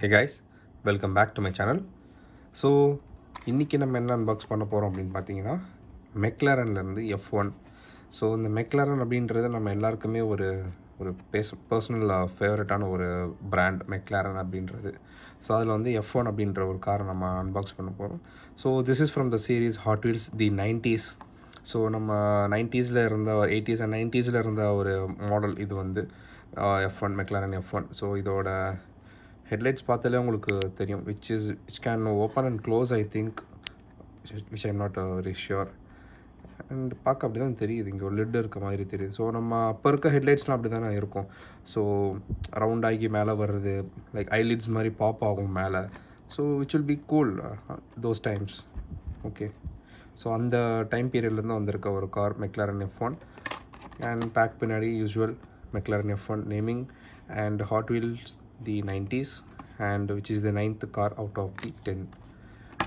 Hey guys, welcome back to my channel. So இன்றைக்கி நம்ம என்ன அன்பாக்ஸ் பண்ண போகிறோம் அப்படின்னு பார்த்தீங்கன்னா மெக்லாரன்லேருந்து F1. ஸோ இந்த மெக்லாரன் அப்படின்றது நம்ம எல்லாருக்குமே ஒரு ஒரு பர்சனல் ஃபேவரட்டான ஒரு பிராண்ட் மெக்லாரன் அப்படின்றது. ஸோ அதில் வந்து F1 அப்படின்ற ஒரு காரை நம்ம அன்பாக்ஸ் பண்ண போகிறோம். So this is from the series hot wheels the 90s. So நம்ம 90s இருந்த 80s அண்ட் 90s இருந்த ஒரு மாடல் இது வந்து F1 மெக்லாரன் F1. ஸோ இதோட ஹெட்லைட்ஸ் பார்த்தாலே உங்களுக்கு தெரியும் which can open and close I think, which I'm not very sure. And பார்க்க அப்படி தான் தெரியுது, இங்கே ஒரு லிட் இருக்க மாதிரி தெரியுது. ஸோ நம்ம அப்போ இருக்க ஹெட்லைட்ஸ்லாம் அப்படி தானே இருக்கும். ஸோ ரவுண்ட் ஆகி மேலே வர்றது, லைக் ஐலிட்ஸ் மாதிரி பாப் ஆகும் மேலே. So which will be cool those times. Okay, so அந்த டைம் பீரியட்லேருந்து வந்திருக்க ஒரு car McLaren F1. And back பின்னாடி usual McLaren F1 naming and Hot Wheels the 90s, and which is the 9th car out of the 10.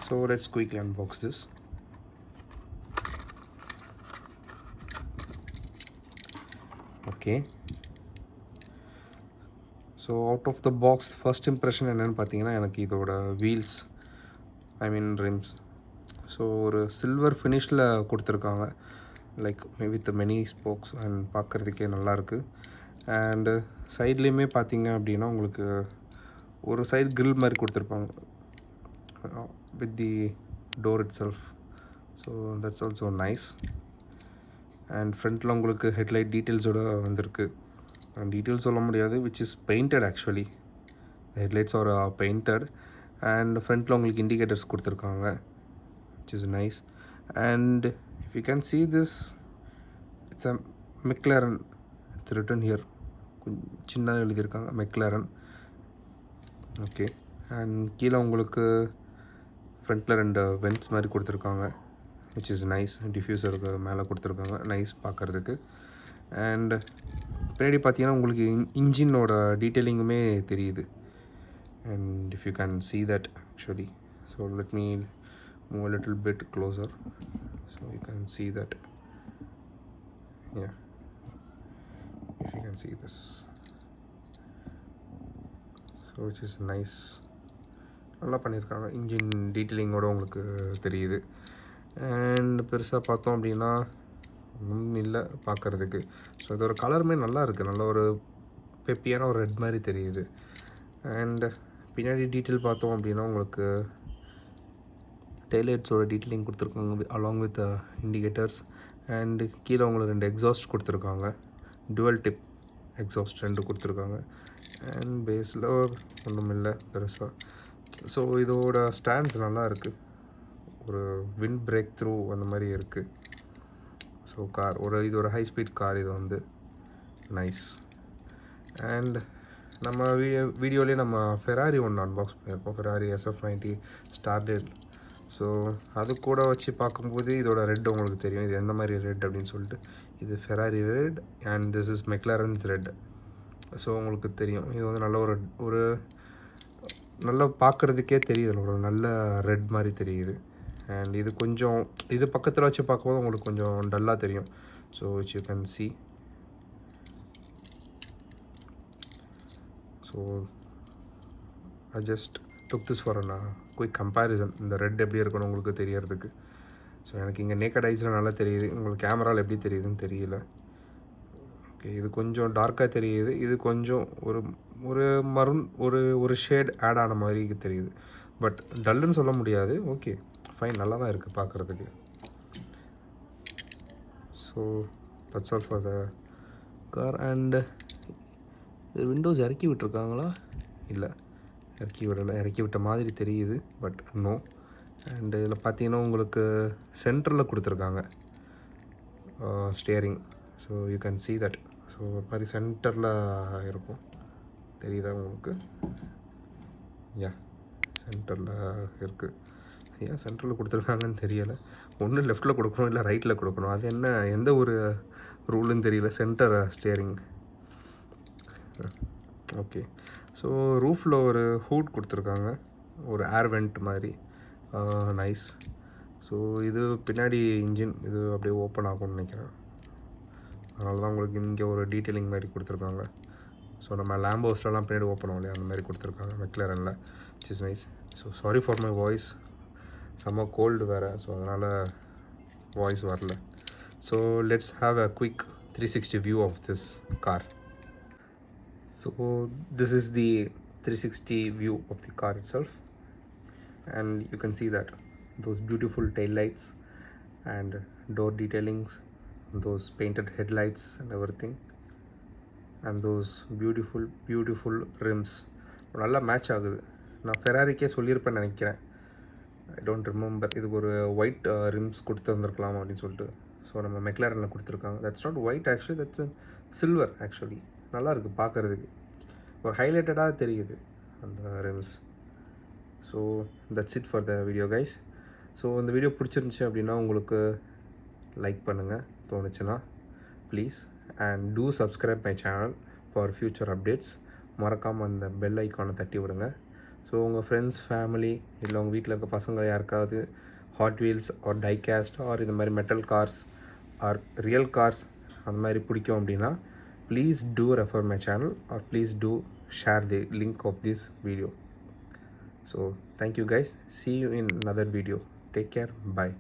So let's quickly unbox this. Okay, so out of the box first impression என்னன்னு பார்த்தீங்கன்னா எனக்கு இதோட wheels rims so ஒரு silver ஃபினிஷில் கொடுத்துருக்காங்க, like with many spokes and பார்க்குறதுக்கே நல்லாயிருக்கு. And சைட்லேயுமே பார்த்தீங்க அப்படின்னா உங்களுக்கு ஒரு சைடு கிரில் மாதிரி கொடுத்துருப்பாங்க with the door itself. So that's also nice. And ஃப்ரண்ட்டில் உங்களுக்கு ஹெட்லைட் டீட்டெயில்ஸோடு வந்திருக்கு. டீட்டெயில்ஸ் சொல்ல முடியாது, which is painted actually. Headlights are painted. And ஃப்ரண்ட்டில் உங்களுக்கு இண்டிகேட்டர்ஸ் கொடுத்துருக்காங்க, which is nice. And if you can see this, it's a McLaren. It's written here, சின்னதாக எழுதியிருக்காங்க மெக்லாரன். ஓகே, அண்ட் கீழே உங்களுக்கு ஃப்ரண்ட்டில் 2 வென்ட்ஸ் மாதிரி கொடுத்துருக்காங்க, விச் இஸ் நைஸ். டிஃப்யூசருக்கு மேலே கொடுத்துருக்காங்க, நைஸ் பார்க்குறதுக்கு. அண்ட் பின்னாடி பார்த்தீங்கன்னா உங்களுக்கு இன்ஜினோட டீட்டெயிலிங்குமே தெரியுது. And if you can see that actually, so let me move a little bit closer so you can see that. Yeah, if you can see this, so which is nice. நல்லா பண்ணியிருக்காங்க, engine டீட்டெயிலிங்கோட உங்களுக்கு தெரியுது. And பெருசாக பார்த்தோம் அப்படின்னா ஒன்றும் இல்லை பார்க்குறதுக்கு. ஸோ இதோட கலருமே நல்லா இருக்குது, நல்ல ஒரு பெப்பியான ஒரு ரெட் மாதிரி தெரியுது. அண்ட் பின்னாடி டீட்டெயில் பார்த்தோம் அப்படின்னா உங்களுக்கு டெய்லைட்ஸோட டீட்டெயிலிங் கொடுத்துருக்காங்க அலாங் வித் இண்டிகேட்டர்ஸ். அண்டு கீழே உங்களுக்கு 2 எக்ஸாஸ்ட் கொடுத்துருக்காங்க, டுவல் டிப் எக்ஸாஸ்ட் 2 கொடுத்துருக்காங்க. அண்ட் பேஸில் ஒன்றும் இல்லை பெருசாக. ஸோ இதோட ஸ்டாண்ட்ஸ் நல்லா இருக்குது, ஒரு விண்ட் பிரேக் த்ரூ அந்த மாதிரி இருக்குது. ஸோ கார் இது ஒரு ஹை ஸ்பீட் கார், இது வந்து நைஸ். அண்ட் நம்ம வீடியோலேயே நம்ம ஃபெராரி ஒன்று அன்பாக்ஸ் பண்ணியிருப்போம், ஃபெராரி SF90 ஸ்டார்டேல். ஸோ அது கூட வச்சு பார்க்கும்போது இதோட ரெட் உங்களுக்கு தெரியும், இது எந்த மாதிரி ரெட் அப்படின்னு சொல்லிட்டு. இது Ferrari red and this is McLaren's red. So உங்களுக்கு தெரியும் இது வந்து நல்ல ஒரு நல்லா பார்க்குறதுக்கே தெரியுது, ஒரு நல்ல ரெட் மாதிரி தெரியுது. அண்ட் இது கொஞ்சம் இது பக்கத்தில் வச்சு பார்க்கும்போது உங்களுக்கு கொஞ்சம் டல்லாக தெரியும். So which you can see. So I just took this for a quick comparison, இந்த ரெட் எப்படி இருக்கணும் உங்களுக்கு தெரியறதுக்கு. ஸோ எனக்கு இங்கே நேக்கட் ஐஸில் நல்லா தெரியுது, உங்களுக்கு கேமராவில் எப்படி தெரியுதுன்னு தெரியல. ஓகே, இது கொஞ்சம் டார்க்காக தெரியுது, இது கொஞ்சம் ஒரு மரூன் ஒரு ஷேட் ஆட் ஆன மாதிரி தெரியுது. பட் டல்லுன்னு சொல்ல முடியாது. ஓகே ஃபைன், நல்லா தான் இருக்குது பார்க்குறதுக்கு. So that's all for the car. And இது விண்டோஸ் இறக்கி விட்டுருக்காங்களா? இல்லை, இறக்கி விடலை, இறக்கி விட்ட மாதிரி தெரியுது பட் நோ. அண்டு இதில் பார்த்தீங்கன்னா உங்களுக்கு சென்டரில் கொடுத்துருக்காங்க steering. So you can see that. So ஒரு மாதிரி சென்டரில் இருக்கும், தெரியுதா உங்களுக்கு? யா, சென்டரில் இருக்குது. ஏன் சென்டரில் கொடுத்துருக்காங்கன்னு தெரியலை. ஒன்று லெஃப்ட்டில் கொடுக்கணும், இல்லை ரைட்டில் கொடுக்கணும். அது என்ன எந்த ஒரு ரூலுன்னு தெரியல, சென்டர் ஸ்டியரிங். ஓகே, ஸோ ரூஃபில் ஒரு ஹூட் கொடுத்துருக்காங்க, ஒரு ஏர் வெண்ட் மாதிரி, நைஸ். ஸோ இது பின்னாடி இன்ஜின் இது அப்படியே ஓப்பன் ஆகும்னு நினைக்கிறேன், அதனால தான் உங்களுக்கு இங்கே ஒரு டீட்டெயிலிங் மாதிரி கொடுத்துருக்காங்க. ஸோ நம்ம லேம்போஸ்லாம் பின்னாடி ஓப்பன் ஆகும் இல்லையா, அந்த மாதிரி கொடுத்துருக்காங்க மெக்லரனில், which is nice. So sorry for my voice, செம்ம கோல்டு வேறு, ஸோ அதனால் வாய்ஸ் வரல. So let's have a quick 360 view of this car. So this is the 360 view of the car itself, and you can see that those beautiful tail lights and door detailings, those painted headlights and everything, and those beautiful rims. நல்லா match ஆகுது. நான் ஃபெராரிக்கே சொல்லியிருப்பேன்னு நினைக்கிறேன், I don't remember. இதுக்கு ஒரு white rims கொடுத்து வந்திருக்கலாம் அப்படின்னு சொல்லிட்டு. ஸோ நம்ம மெக்லாரனில் கொடுத்துருக்காங்க. That's not white actually, that's silver actually. நல்லா இருக்குது பார்க்குறதுக்கு, ஒரு ஹைலைட்டடாக தெரியுது அந்த rims. So that's it for the video guys. So இந்த வீடியோ பிடிச்சிருந்துச்சி அப்படின்னா உங்களுக்கு லைக் பண்ணுங்கள் தோணுச்சுன்னா please, and two subscribe my channel for future updates. மறக்காமல் அந்த பெல் ஐக்கானை தட்டி விடுங்க. ஸோ உங்கள் ஃப்ரெண்ட்ஸ், ஃபேமிலி, இல்லை உங்கள் வீட்டில் இருக்க பசங்க யாருக்காவது Hot Wheels or diecast or இந்த மாதிரி metal cars or real cars அந்த மாதிரி பிடிக்கும் அப்படின்னா, please do refer my channel, or please do share the link of this video. So thank you guys, see you in another video, take care, bye.